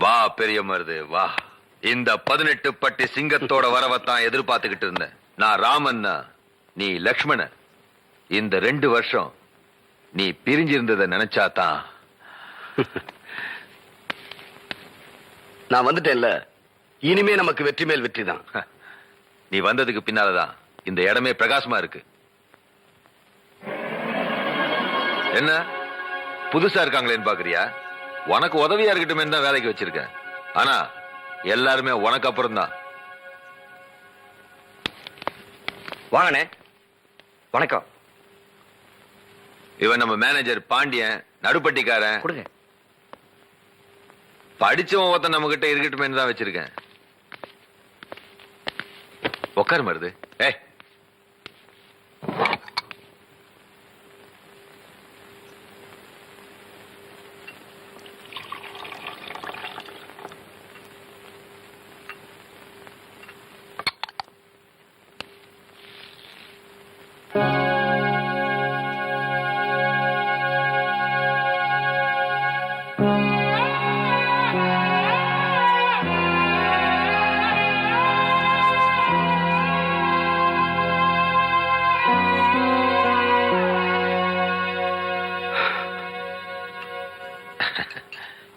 வா பெரிய மருது வா. இந்த 18 பட்டி சிங்கத்தோட வரவத்தான் எதிர்பார்த்துக்கிட்டு இருந்தேன். நான் ராமன்னா, நீ லக்ஷ்மண. இந்த 2 வருஷம் நீ பிரிஞ்சிருந்ததை நினைச்சாதான். நான் வந்துட்டேன்ல, இனிமே நமக்கு வெற்றி மேல் வெற்றி தான். நீ வந்ததுக்கு பின்னாலதான் இந்த இடமே பிரகாசமா இருக்கு. என்ன புதுசா இருக்காங்களேன்னு பாக்குறியா? உனக்கு உதவியா இருக்கட்டும் தான் வேலைக்கு வச்சிருக்கேன். ஆனா எல்லாருமே உனக்கு அப்புறம் தான். வாங்கண்ணே. வணக்கம். இவன் நம்ம மேனேஜர் பாண்டியன், நடுப்பட்டிக்காரன். கொடுங்க. படிச்சவன் ஒருத்தன் நம்ம கிட்ட இருக்கட்டும் தான் வச்சிருக்கேன். உட்கார் மருது. ஏய்,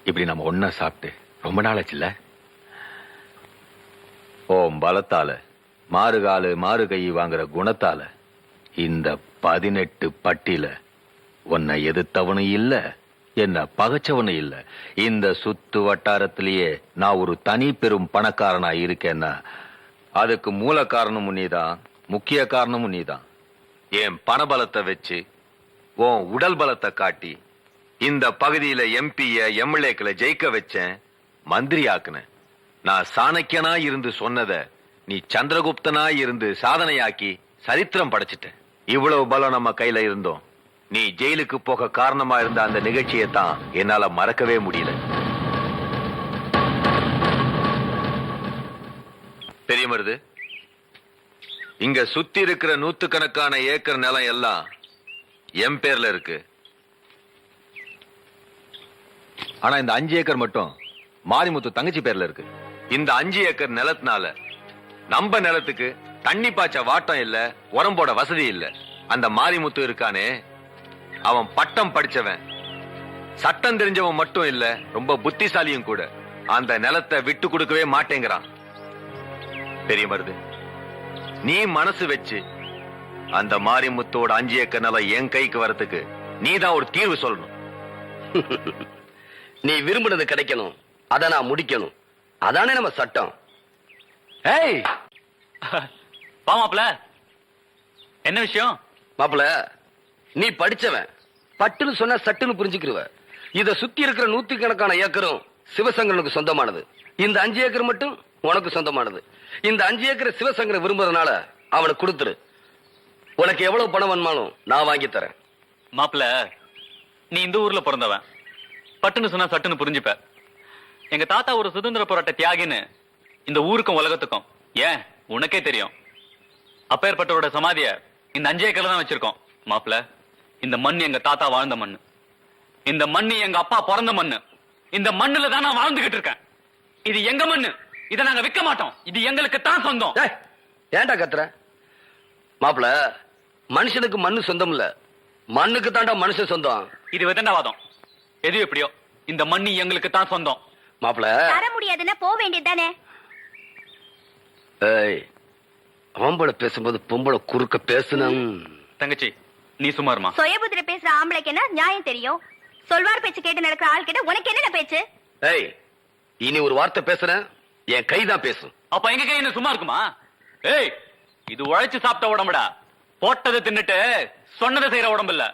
இப்படி நம்ம ஒன்னா சாப்பிட்டு ரொம்ப நாளாச்சுல்ல? ஓம் பலத்தால, மாறுகாலு மாறு கை வாங்குற குணத்தால இந்த 18 பட்டியில உன்னை எதிர்த்தவனும் இல்ல, என்ன பகைச்சவனும் இல்ல. இந்த சுத்து வட்டாரத்திலேயே நான் ஒரு தனி பெரும் பணக்காரனா இருக்கேன்னா அதுக்கு மூல காரணமும் நீதான், முக்கிய காரணமும் நீதான். என் பணபலத்தை வச்சு உன் உடல் பலத்தை காட்டி இந்த பகுதியில எம்பிய எம்எல்ஏக்களை ஜெயிக்க வச்சேன், மந்திரி ஆக்குனேன். நான் சாணக்கியனா இருந்து சொன்னத நீ சந்திரகுப்தனா இருந்து சாதனையாக்கி சரித்திரம் படைச்சிட்ட. இவ்வளவு பலம் நம்ம கையில இருந்தோம். நீ ஜெயிலுக்கு போக காரணமா இருந்த அந்த நிகழ்ச்சியை தான் என்னால மறக்கவே முடியல. பெரிய மருது, இங்க சுத்தி இருக்கிற 100கணக்கான ஏக்கர் நிலம் எல்லாம் என் பேர்ல இருக்கு. ஆனா இந்த 5 ஏக்கர் மட்டும் மாரிமுத்து தங்கச்சி பேர்ல இருக்கு. இந்த 5 ஏக்கர் நிலத்தினால நம்ம நிலத்துக்கு தண்ணி பாய்ச்ச வாட்டம் இல்ல, உரம்போட வசதி இல்ல. அந்த மாரிமுத்து இருக்கானே, அவன் பட்டம் படிச்சவன், சட்டம் தெரிஞ்சவன் மட்டும் இல்ல, ரொம்ப புத்திசாலியும் கூட. அந்த நிலத்தை விட்டு கொடுக்கவே மாட்டேங்கிறான். பெரிய மருது, நீ மனசு வச்சு அந்த மாரிமுத்தோட 5 ஏக்கர் நிலம் என் கைக்கு வரதுக்கு நீதான் ஒரு தீர்வு சொல்லணும். நீ விரும்பினது கிடைக்கணும், அத நான் முடிக்கணும். அதானே நம்ம சட்டம். ஏய் வா மாப்ள, என்ன விஷயம்? மாப்பிள, நீ படிச்சவன், பட்டுன்னு சொன்ன சட்டுன்னு புரிஞ்சுக்கிருவ. இத சுத்தி இருக்கிற 100கணக்கான ஏக்கரும் சிவசங்கரனுக்கு சொந்தமானது. இந்த 5 ஏக்கர் மட்டும் உனக்கு சொந்தமானது. இந்த 5 ஏக்கர் சிவசங்கரன் விரும்புறதுனால அவனுக்கு கொடுத்துரு. உனக்கு எவ்வளவு பணம் வேணுமாலும் நான் வாங்கி தரேன். மாப்ள, நீ இந்த ஊர்ல பிறந்தவன், பட்டுன்னு சொன்னா சட்டுன்னு புரிஞ்சுப்ப. எங்க தாத்தா ஒரு சுதந்திர போராட்ட தியாகின்னு இந்த ஊருக்கும் உலகத்துக்கும் ஏன் உனக்கே தெரியும். அப்பேற்பட்டவரோட சமாதிய இந்த 5 ஏக்கர்ல தான் வச்சிருக்கோம். மாப்ள, இந்த மண் எங்க தாத்தா வாழ்ந்த மண்ணு, இந்த மண்ணு எங்க அப்பா பிறந்த மண்ணு. இந்த மண்ணுல தான் நான் வாழ்ந்துகிட்டு இருக்கேன். இது எங்க மண்ணு, இதை நாங்க விற்க மாட்டோம். இது எங்களுக்கு தான் சொந்தம். ஏன்டா கத்துற? மாப்பிள, மனுஷனுக்கு மண்ணு சொந்தம் இல்ல, மண்ணுக்கு தாண்டா மனுஷன் சொந்தம். இது விதண்டாவாதம். எது எப்படியோ இந்த மண்ணு எங்களுக்கு தான் சொந்தம். மாப்பிள, தர முடியாதுன்னா போக வேண்டியதுதானே. ஏய், ஆம்பளை பேசும்போது பொம்பளை குறுக்க பேசணும். தங்கச்சி, நீ சும்மாருமா. சுயபுத்திர பேசுற ஆம்பளைக்கு என்ன நியாயம் தெரியும்? சொல்வார் பேச்சு கேட்டு நடக்கிற ஆள் கிட்ட உனக்கு என்ன பேச்சு? ஏய், இனி ஒரு வார்த்தை பேசுற என் கைதான் பேசும். அப்ப எங்க கை என்ன சும்மா இருக்குமா? ஏய், இது உழைச்சு சாப்பிட்ட உடம்புடா. போட்டதை தின்னுட்டு சொன்னதை செய்யற உடம்பு இல்ல.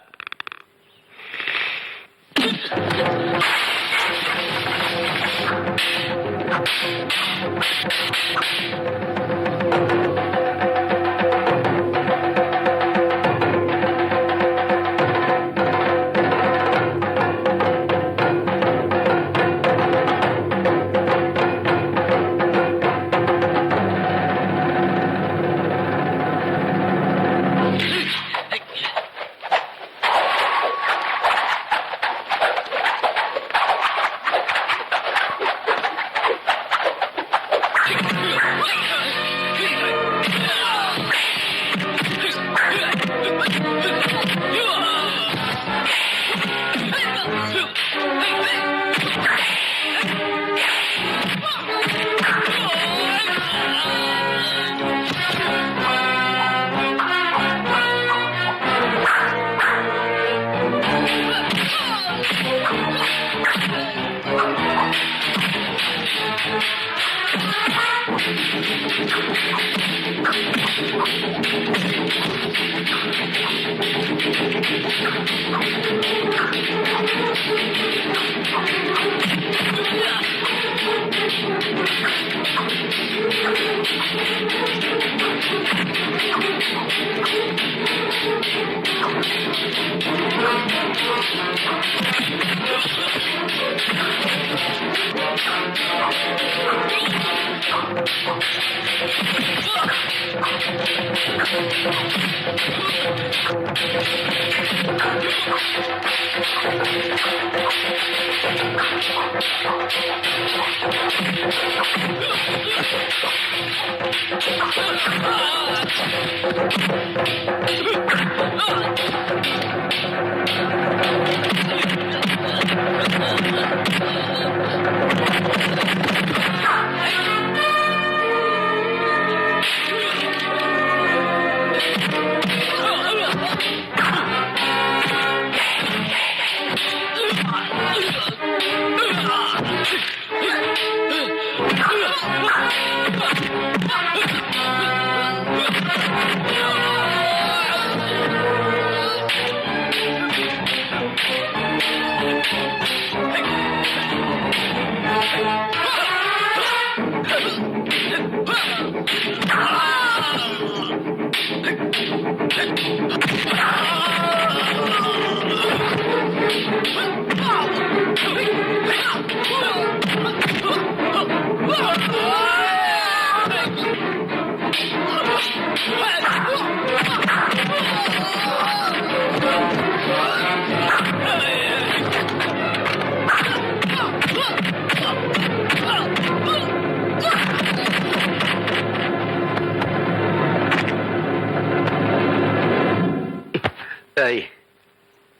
ஏய்,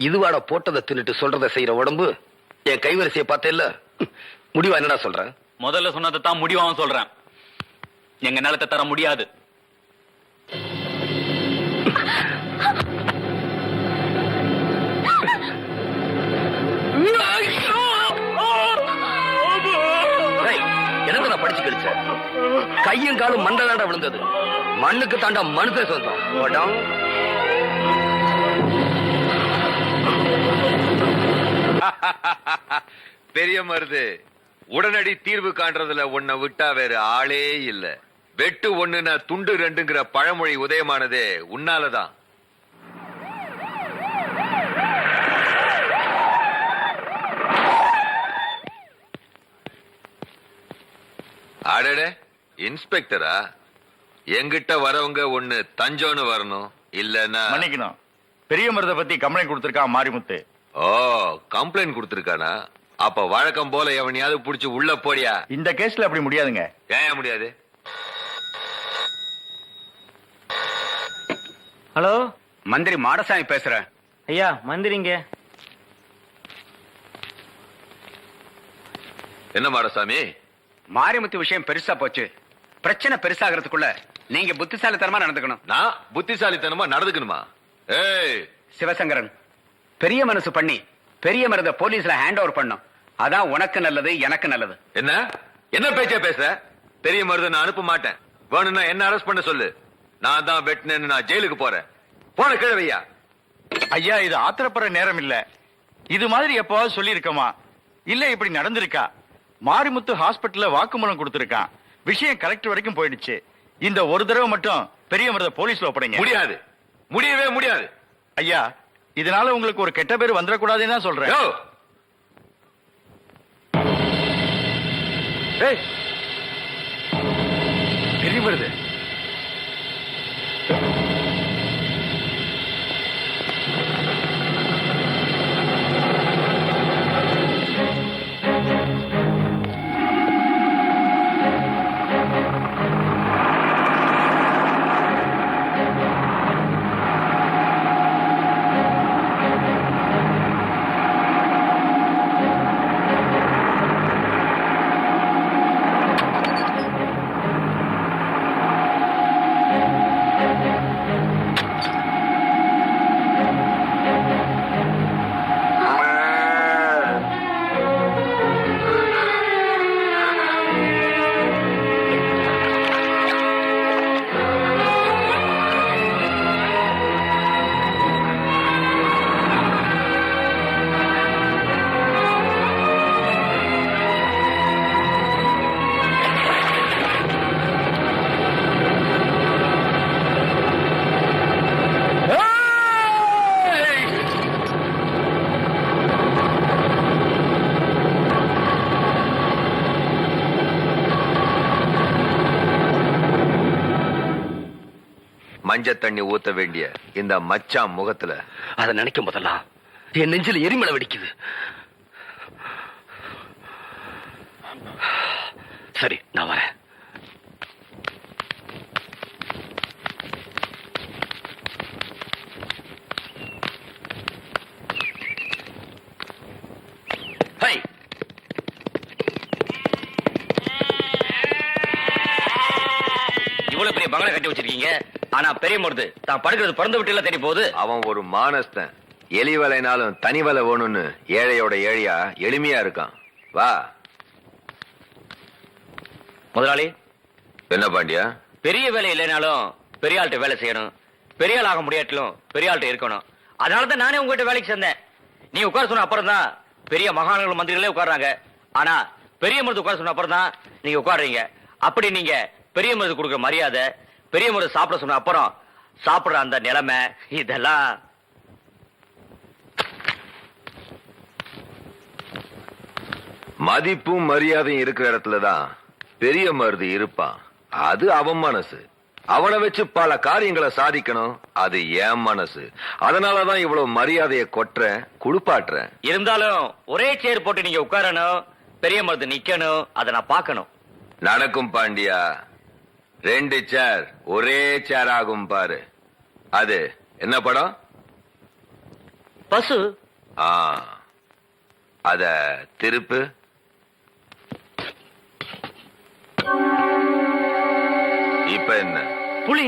இதுவாட போட்டதை தின்னுட்டு சொல்றத செய்யற உடம்பு என் கைவரிசையை பார்த்தேல்ல, முடிவா என்னடா சொல்ற? முதல்ல சொன்னதை தான் முடிவாவும் சொல்றேன். எங்க நிலத்தை தர முடியாது. எனக்கு நான் படிச்சு கழிச்ச கையும் காலும் மண்டை தாண்டா விழுந்தது. மண்ணுக்கு தாண்டா மனுஷன் சொந்தம். ஓடம். பெரிய மருது, உடனடி தீர்வு காண்றதுல உன்னை விட்டா வேற ஆளே இல்ல. வெட்டு ஒண்ணுனா துண்டு ரெண்டுங்கிற பழமொழி உதயமானதே உன்னாலதான். அடடே, இன்ஸ்பெக்டரா? எங்கிட்ட வரவங்க ஒண்ணு தஞ்சோன்னு வரணும், இல்லன்னா மன்னிக்கணும். பெரிய மருதை பத்தி கம்ப்ளைண்ட் கொடுத்திருக்கான் மாரிமுத்து. ஓ, கம்ப்ளைண்ட் கொடுத்திருக்கானா? அப்ப வழக்கம் போல எவனையாவது புடிச்சு உள்ள போடியா. இந்த கேஸ்ல அப்படி முடியாதுங்க. ஏன் முடியாது? ஹலோ, மந்திரி மாடசாமி பேசுறேன். ஐயா மந்திரிங்க. என்ன மாடசாமி? மாரிமுத்து விஷயம் பெருசா போச்சு. பிரச்சனை பெருசாகிறதுக்குள்ள நீங்க புத்திசாலித்தனமா நடந்துக்கணும். நான் புத்திசாலித்தனமா நடந்துக்கணுமா? ஏய் சிவசங்கரன், பெரிய மனசு பண்ணி பெரிய மருத போலீஸ்ல ஹேண்ட் ஓவர் பண்ணும். அதான் உனக்கு நல்லது, எனக்கு நல்லது. என்ன என்ன பேச்சா பேசுற? பெரிய மருத நான் அனுப்ப மாட்டேன். வேணும்னா என்ன அரெஸ்ட் பண்ண சொல்லு. நான் தான் வெட்டினேன்னு நான் ஜெயிலுக்கு போறேன். போன கிழவையா. ஐயா, இது ஆத்திரப்படுற நேரம் இல்ல. இது மாதிரி எப்பவாவது சொல்லி இருக்கமா? இல்ல இப்படி நடந்திருக்கா? மாரிமுத்து ஹாஸ்பிட்டல்ல வாக்குமூலம் கொடுத்திருக்கான். விஷயம் கலெக்டர் வரைக்கும் போயிடுச்சு. இந்த ஒரு தடவை மட்டும் பெரிய மருத போலீஸ்ல ஒப்படைங்க. முடியாது, முடியவே முடியாது. ஐயா, இதனால உங்களுக்கு ஒரு கெட்ட பேர் வந்துடக்கூடாதுன்னு தான் சொல்றேன். யோ! ஏய், பெரிய மருது, மஞ்ச தண்ணி ஊத்த வேண்டிய இந்த மச்சான் முகத்துல அதை நினைக்கும் போதெல்லாம் என் நெஞ்சில எரிமலை வெடிக்குது. சரி, நான் வரேன். ஹை, இவ்வளவு பெரிய பங்களா கட்டி வச்சிருக்கீங்க, ஆனா பெரிய மருது தான் படுக்கிறது பிறந்த விட்டு எல்லாம் தேடி போகுது. அவன் ஒரு மானஸ்தன். எலி வலைனாலும் தனி வலை வேணும்னு ஏழையோட ஏழையா எளிமையா இருக்கான். வா. முதலாளி, என்ன பாண்டியா? பெரிய வேலை இல்லைனாலும் பெரிய ஆள்கிட்ட வேலை செய்யணும், பெரிய ஆள் ஆக முடியாட்டிலும் பெரிய ஆள்கிட்ட இருக்கணும். அதனாலதான் நானே உங்ககிட்ட வேலைக்கு சேர்ந்தேன். நீ உட்கார சொன்ன அப்புறம் தான் பெரிய மகாநகர மந்திரிகளே உட்கார்றாங்க. ஆனா பெரிய மருது உட்கார சொன்ன அப்புறம் தான் நீங்க உட்காடுறீங்க. அப்படி நீங்க பெரிய மருது கொடுக்குற மரியாதை, பெரிய மருது சாப்பிட சொன்ன அப்புறம் சாப்பிடுற அந்த நிலைமை, இதெல்லாம் மதிப்பும் மரியாதையும் இருக்கிற இடத்துலதான் பெரிய மருது இருப்பான். அது அவன் மனசு. அவனை வச்சு பல காரியங்களை சாதிக்கணும். அது என் மனசு. அதனாலதான் இவ்வளவு மரியாதையை கொட்டுறேன், குளிப்பாட்டுறேன். இருந்தாலும் ஒரே சேர் போட்டு நீங்க உட்காரணும், பெரிய மருது நிக்கணும். அதை நான் பார்க்கணும். நடக்கும் பாண்டியா. 2 சேர் ஒரே சேர் ஆகும் பாரு. அது என்ன படம்? பசு. ஆ, அத திருப்பு. இப்ப என்ன? புலி.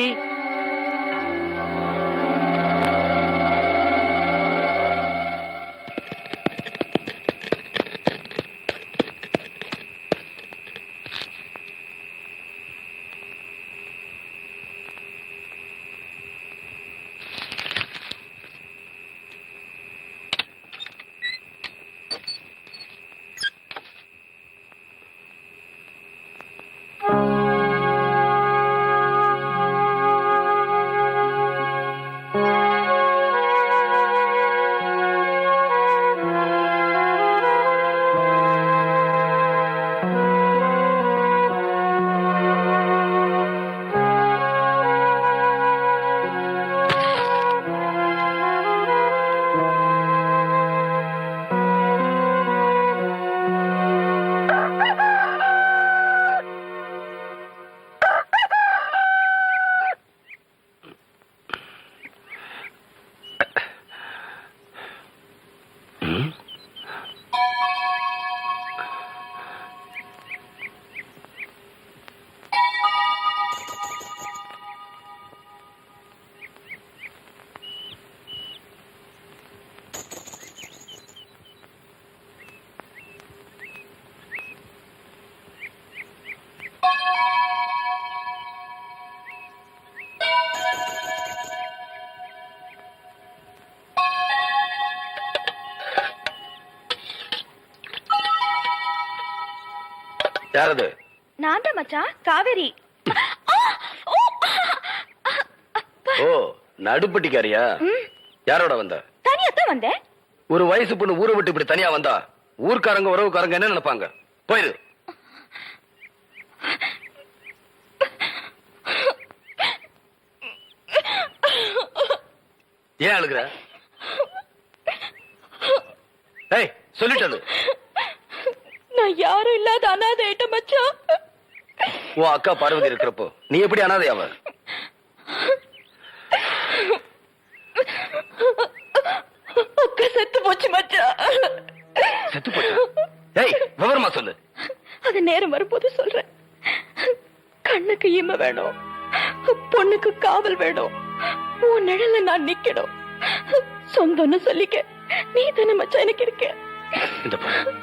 யாரது? நான் தான் மச்சான், காவேரி. ஓ, நடுப்பட்டிக்காரியா? யாரோட வந்த? தனியாத்தான் வந்தேன். ஒரு வயசு பொண்ணு ஊரை விட்டு இப்படி தனியா வந்தா ஊர்க்காரங்க உறவுக்காரங்க என்ன நினைப்பாங்க? போயிரு. ஏன் அழுகுற? ஏய், சொல்லிட்டது. நான் யாரும் இல்லாத அனாதை மச்சான். உன் அக்கா பார்வதி இருக்கிறப்போ நீ எப்படி அனாதையாவ? அக்கா செத்து போச்சு மச்சான். செத்து போச்சா? ஏய், விவரமா சொல்லு. அது நேரம் வரும்போது சொல்றேன். கண்ணுக்கு ஈம வேணும், பொண்ணுக்கு காவல் வேணும். உன் நிழல நான் நிக்கணும். சொந்தம்னு சொல்லிக்க நீ தானே மச்சான் எனக்கு இருக்க. இந்த பாரு,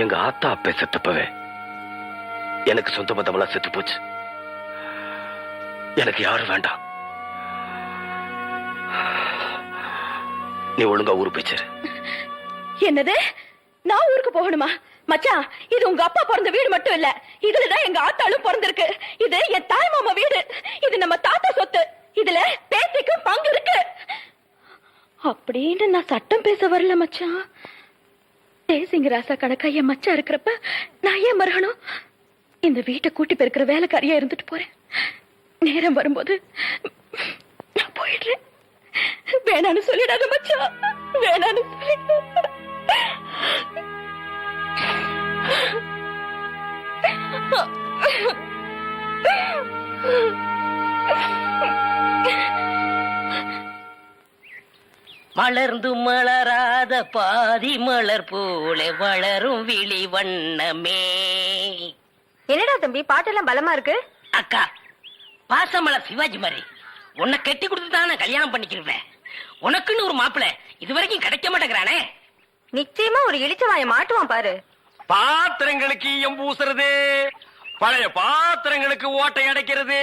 எங்க ஆத்தா அப்பே செத்தப்பவே எனக்கு சொந்த பந்தமெல்லாம் செத்து போச்சு. எனக்கு யாரும் வேண்டாம். நீ ஒழுங்கா ஊரு போய்ச்சரு. என்னது? நான் ஊருக்கு போகணுமா? மச்சான், இது உங்க அப்பா பிறந்த வீடு மட்டும் இல்ல, இதுலதான் எங்க ஆத்தாளும் பிறந்திருக்கு. இது என் தாய் மாமா வீடு. இது நம்ம தாத்தா சொத்து. இதுல பேத்திக்கும் பங்கு இருக்கு. அப்படின்னு நான் சட்டம் பேச வரல மச்சான். தேசிங்க ராசா கணக்கா என் மச்சான் இருக்கிறப்ப நான் ஏன் மறக்கணும்? இந்த வீட்டை கூட்டி பெருக்கிற வேலைக்காரியா இருந்துட்டு போறேன். நேரம் வரும்போது நான் போயிடுறேன். வேணான்னு சொல்லிடாத மச்சான், வேணான்னு சொல்லிடாத. மலர்ந்து மலராத பாதி மலர் போல வளரும் விழி வண்ணமே. என்னடா தம்பி பாட்டெல்லாம் பலமா இருக்கு? அக்கா, பாசமலர் சிவாஜி மாதிரி உன்னை கட்டி கொடுத்து தான் நான் கல்யாணம் பண்ணிக்கிறேன். உனக்குன்னு ஒரு மாப்பிள்ளை இதுவரைக்கும் கிடைக்க மாட்டேங்கிறானே. நிச்சயமா ஒரு இளிச்சவாய மாட்டுவான் பாரு. பாத்திரங்களுக்கு ஈயம் பூசுறது, பழைய பாத்திரங்களுக்கு ஓட்டை அடைக்கிறது,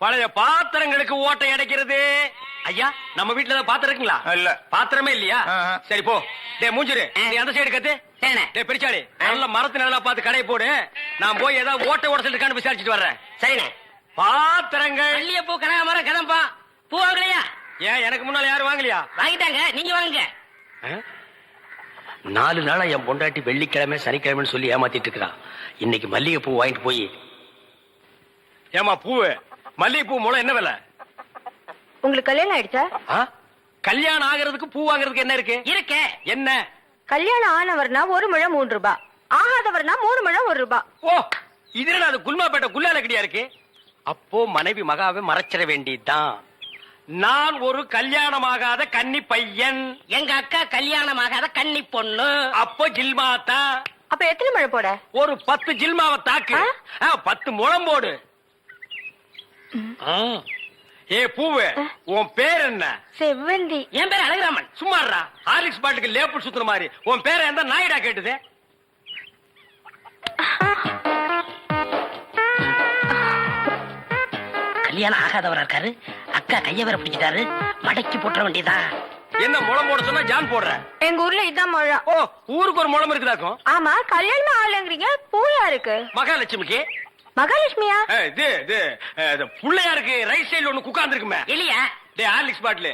பழைய பாத்திரங்களுக்கு ஓட்டை அடைக்கிறது. ஐயா, நம்ம வீட்டுல ஏதாவது பாத்திரம் இருக்குங்களா? இல்ல. பாத்திரமே இல்லையா? சரி போ. டே மூஞ்சிரு, நீ அந்த சைடு கத்து. சரிண்ணே. டே பெரிச்சாளி, நல்ல மரத்து நல்லா பார்த்து கடையை போடு. நான் போய் ஏதாவது ஓட்டை உடச்சிட்டு விசாரிச்சுட்டு வர்றேன். சரிண்ணே. பாத்திரங்கள் மல்லிகைப்பூ கனகாமரம் கதம்பா பூ வாங்கலையா? ஏன் எனக்கு முன்னால யாரும் வாங்கலையா? வாங்கிட்டாங்க, நீங்க வாங்குங்க. 4 நாளா என் பொண்டாட்டி வெள்ளிக்கிழமை சனிக்கிழமைன்னு சொல்லி ஏமாத்திட்டு இருக்கிறான். இன்னைக்கு மல்லிகை பூ வாங்கிட்டு போய். ஏமா பூவு, மல்லிகை பூ மூலம் என்ன விலை? உங்களுக்கு கல்யாணம் ஆயிடுச்சா? கல்யாணம் ஆகிறதுக்கு பூ வாங்குறதுக்கு என்ன இருக்கு? இருக்கே. என்ன? கல்யாணம் ஆனவர்னா 1 முழம் 3 ரூபாய், ஆகாதவர்னா 3 முழம் 1 ரூபாய். ஓ, இதுல அது குல்மாப்பேட்டை குல்லாலக்கடியா இருக்கு. அப்போ மனைவி மகாவை மறைச்சிட வேண்டியதுதான். நான் ஒரு கல்யாணமாகாத கன்னி பையன், எங்க அக்கா கல்யாணமாகாத கன்னி பொண்ணு. அப்போ ஜில்மாத்தா. அப்ப எத்தனை முழம் போட? ஒரு 10 ஜில்மாவை தாக்கு. 10 முழம் போடு. ஏ பூவு, உன் பேர் என்ன? செவ்வந்தி. என் பேர் அழகுராமன். சும்மாறா, ஹார்லிக்ஸ் பாட்டுக்கு லேபிள் சுத்துற மாதிரி. உன் பேரை எந்த நாயிடா கேட்டுது? கல்யாணம் ஆகாதவரா இருக்காரு. அக்கா கைய வேற பிடிச்சிட்டாரு. மடக்கி போட்டுற வேண்டியதான். என்ன முளம் போட சொன்னா ஜான் போடுற? எங்க ஊர்ல இதான் முழம். ஓ, ஊருக்கு ஒரு முளம் இருக்குதாக்கும். ஆமா, கல்யாணம் ஆகலங்கிறீங்க, பூயா இருக்கு. மகாலட்சுமிக்கு. மகாலட்சுமியா? இது புள்ளையாருக்கு ரைட் சைடுல ஒண்ணு குக்காந்து இருக்குமே. எலியா? டே ஹார்லிக்ஸ் பாட்டில்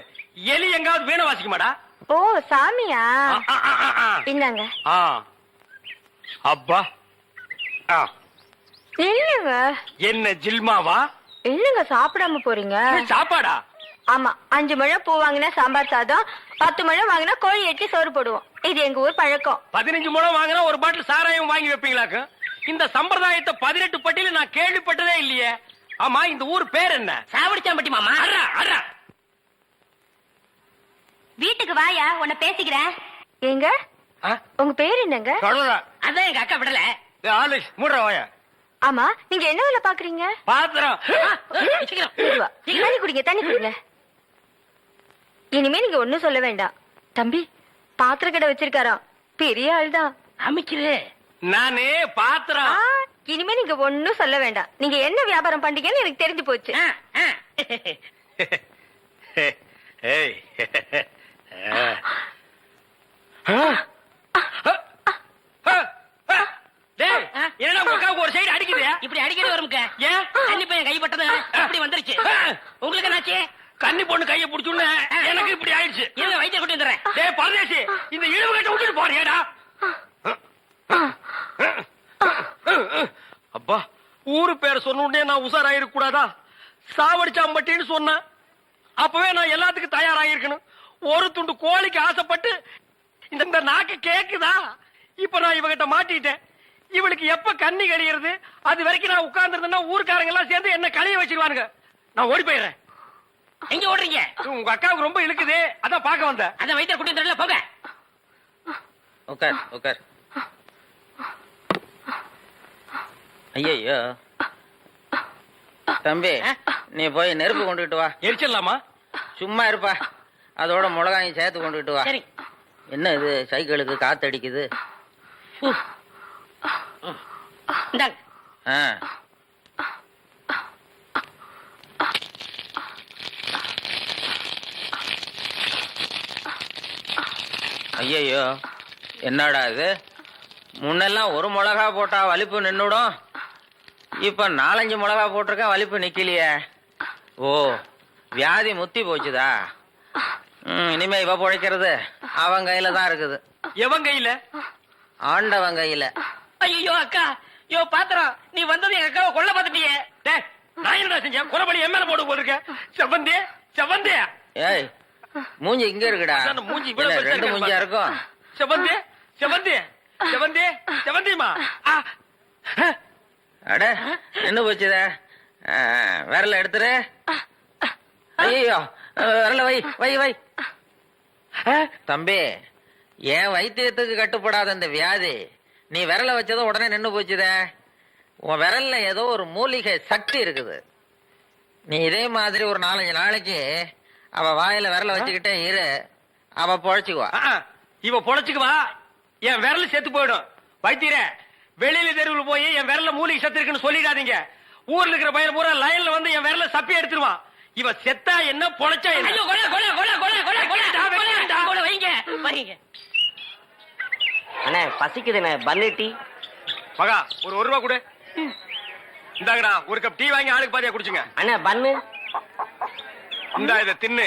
எலி எங்காவது வீணை வாசிக்க மாடா? ஓ, சாமியா? இந்தாங்க. அப்பா இல்லங்க. என்ன ஜில்மாவா? இல்லங்க, சாப்பிடாம போறீங்க. சாப்பாடா? ஆமா, 5 முழம் பூ வாங்கினா சாம்பார் சாதம், 10 முழம் வாங்கினா கோழி எட்டி சோறு போடுவோம். இது எங்க ஊர் பழக்கம். 15 முழம் வாங்கினா ஒரு பாட்டில் சாராயம் வாங்கி வைப்பீங்களாக்கு? இந்த சம்பிரதாயத்தை 18 பட்டியல நான் கேள்விப்பட்டதே இல்லையே. ஆமா, இந்த ஊர் பேர் என்ன? சாவடிச்சாம்பட்டி மாமா. அர்ரா அர்ரா. வீட்டுக்கு வாயா, உன்னை பேசிக்கிறேன். ஏங்க, உங்க பேர் என்னங்க? அதான் எங்க அக்கா விடல. ஹார்லிக்ஸ் மூடுற வாயா. ஆமா, நீங்க என்ன வேலை பாக்குறீங்க? பாத்திரம். தண்ணி குடிங்க, தண்ணி குடிங்க. இனிமே நீங்க ஒண்ணும் சொல்ல வேண்டாம். தம்பி பாத்திர கடை வச்சிருக்காராம், பெரிய ஆள்தான். அமைக்கிறு. நானே பாத்திரம். இனிமே நீங்க ஒண்ணும் சொல்ல வேண்டாம். நீங்க என்ன வியாபாரம் பண்றீங்கன்னு எனக்கு தெரிஞ்சு போச்சு. ஏய். என்ன உனக்காக ஒரு சைடு அடிக்குது? இப்படி அடிக்கடி வரும்க்க. ஏன்? தண்ணி பையன் கைப்பட்டது இப்படி வந்துருச்சு. உங்களுக்கு என்னாச்சு? கன்னி பொண்ணு கைய புடிச்சுன்னு எனக்கு இப்படி ஆயிடுச்சு. இருங்க, வயிற்று கொண்டு வந்துடுறேன். டேய் பரதேசி, இந்த இழுவு கட்ட விட்டுட்டு போறியேடா. அப்பா, ஊரு பேர் சொன்ன உடனே நான் உசாராயிருக்க கூடாதா? சாவடிச்சாம்பட்டின்னு சொன்னேன். அப்பவே நான் எல்லாத்துக்கும் தயாராகிருக்கணும். ஒரு துண்டு கோழிக்கு ஆசைப்பட்டு இந்த நாக்கு கேக்குதா? இப்ப நான் இவகிட்ட மாட்டிட்டேன். இவளுக்கு எப்ப கண்ணி கழியிறது? அது வரைக்கும் நான் உட்கார்ந்துருந்தேன்னா ஊருக்காரங்க எல்லாம் சேர்ந்து என்ன கழிய வச்சிருவானுங்க. நான் ஓடி போயிடுறேன். எங்க ஓடுறீங்க? உங்க அக்காவுக்கு ரொம்ப இழுக்குது, அதான் பாக்க வந்தேன். அதான் வயிற்று கொண்டு வந்துடல, போங்க. உட்கார் உட்கார். ஐயோ தம்பி, நீ போய் நெருப்பு கொண்டுகிட்டு வா. எரிச்சிடலாமா? சும்மா இருப்பா, அதோட மிளகாயும் சேர்த்து கொண்டுகிட்டு வா. சரி. என்ன இது, சைக்கிளுக்கு காத்து அடிக்குது? இந்தாங்க. ஐயோ என்னடா இது, முன்னெல்லாம் ஒரு மிளகா போட்டா வலிப்பு நின்னுடும், இப்ப 4-5 மிளகா போட்டிருக்கேன், வலிப்பு நிக்கலையே. ஓ, வியாதி முத்தி போச்சுதா? இனிமே இவ பொழைக்கிறது அவன் கையில தான் இருக்குது. எவன் கையில? ஆண்டவன் கையில. ஐயோ அக்கா, யோ பாத்திரம், நீ வந்தது எங்க அக்காவை கொல்ல பார்த்துட்டியே. நான் என்னடா செஞ்சேன்? குறபடி என் மேல போட்டு போட்டிருக்க. செவந்தி செவந்தி ஏய் மூஞ்சி இங்க இருக்குடா. அதான் மூஞ்சி இவ்வளவு என்ன, பெருசா ரெண்டு இருக்கு மூஞ்சியா இருக்கும். செவந்தி செவந்தி செவந்தி செவந்திமா. அட என்ன போச்சுத? விரல எடுத்துரு. ஐயோ விரல வை வை வை. தம்பி என் வைத்தியத்துக்கு கட்டுப்படாத இந்த வியாதி நீ விரல வச்சதும் உடனே நின்னு போச்சுத. உன் விரல்ல ஏதோ ஒரு மூலிகை சக்தி இருக்குது. நீ இதே மாதிரி ஒரு 4-5 நாளைக்கு அவ வாயில விரல வச்சுக்கிட்டே இரு, அவ பொழைச்சுக்குவா. இவ பொழைச்சுக்குவா, என் விரல் செத்து போயிடும். வைத்தியரே, வெளியில தெருவில் போய் என் விரல்ல மூலிகை சத்து இருக்குன்னு சொல்லிடாதீங்க. ஊர்ல இருக்கிற பையன் பூரா லைன்ல வந்து என் விரல சப்பி எடுத்துருவான். இவ செத்தா என்ன, பொழைச்சா என்ன? ஐயோ கொலை கொலை கொலை கொலை கொலை கொலை கொலை வைங்க வைங்க. அண்ணே பசிக்குதுண்ணே, பன்னு டீ. மகா ஒரு ரூபா கொடு. இந்தாங்கடா ஒரு கப் டீ வாங்கி ஆளுக்கு பாதியா குடிச்சுங்க. அண்ணே பன்னு. இந்தா இத தின்னு.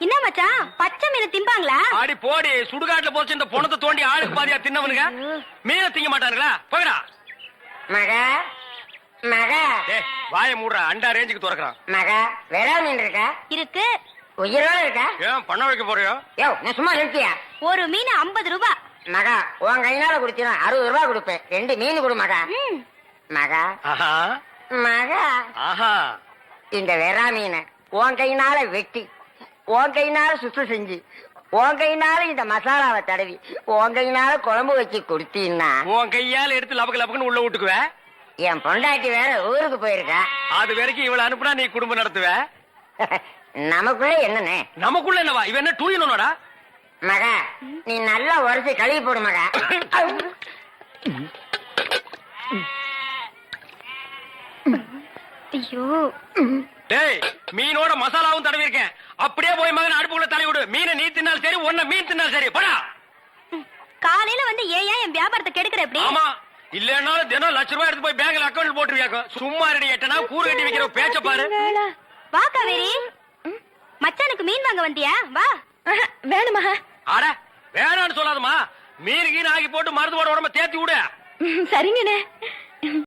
என்ன மச்சான், பச்சை மீன் திம்பாங்களா? ஆடி போடி, சுடுகாட்டுல போச்சு இந்த பொணத்தை தோண்டி ஆளுக்கு பாதியா தின்னவனுங்க மீனை திங்க மாட்டானுங்களா? போகடா. மகா மகா ஏய் வாயை மூடுறா, அண்டா ரேஞ்சுக்கு துறக்குறான். மகா வெறா மீன் இருக்கா? இருக்கு. உயிரோட இருக்கா? ஏன் பண்ண வைக்க போறியோ? யோ நான் சும்மா நிறுத்தியா? ஒரு மீன் 50 ரூபாய். மகா உன் கையினால குடிச்சினா 60 ரூபாய் கொடுப்பேன். 2 மீன் கொடு மகா. மகா ஆஹா மகா ஆஹா. இந்த வெறா மீனை உன் கையினால வெட்டி, உன் கையினால சுத்தம் செஞ்சு, உன் கையினால இந்த மசாலாவை தடவி, உன் கையினால குழம்பு வச்சு கொடுத்தீன்னா உன் கையால எடுத்து லபக்கு லபக்குன்னு உள்ள விட்டுக்குவ. என் பொண்டாட்டி வேற ஊருக்கு போயிருக்கா. அது வரைக்கும் இவள அனுப்புனா நீ குடும்பம் நடத்துவ. நமக்குள்ள என்னண்ணே? நமக்குள்ள என்னவா? இவ என்ன டூயினோடா? மகா நீ நல்லா உரைச்சு கழுவி போடு மகா. ஐயோ, டேய் மீனோட மசாலாவும் தடவி இருக்கேன். அப்படியே போய் மகன் அடுப்புக்குள்ள தலை விடு. மீனை நீ தின்னாலும் சரி, ஒன்ன மீன் தின்னாலும் சரி. போடா. காலையில வந்து ஏன் என் வியாபாரத்தை கெடுக்கிற எப்படி? ஆமா, இல்லன்னாலும் தினம் ₹1,00,000 எடுத்து போய் பேங்க்ல அக்கவுண்ட் போட்டுருவியாக்கும். சும்மா ரெடி எட்டனா கூறு கட்டி வைக்கிற பேச்ச பாரு. வா காவேரி, மச்சானுக்கு மீன் வாங்க வந்தியா? வா. வேணுமா? அட வேணான்னு சொல்லாதமா. மீன் கீன் ஆகி போட்டு மருந்து போட உடம்ப தேத்தி விடு. சரிங்கண்ணே.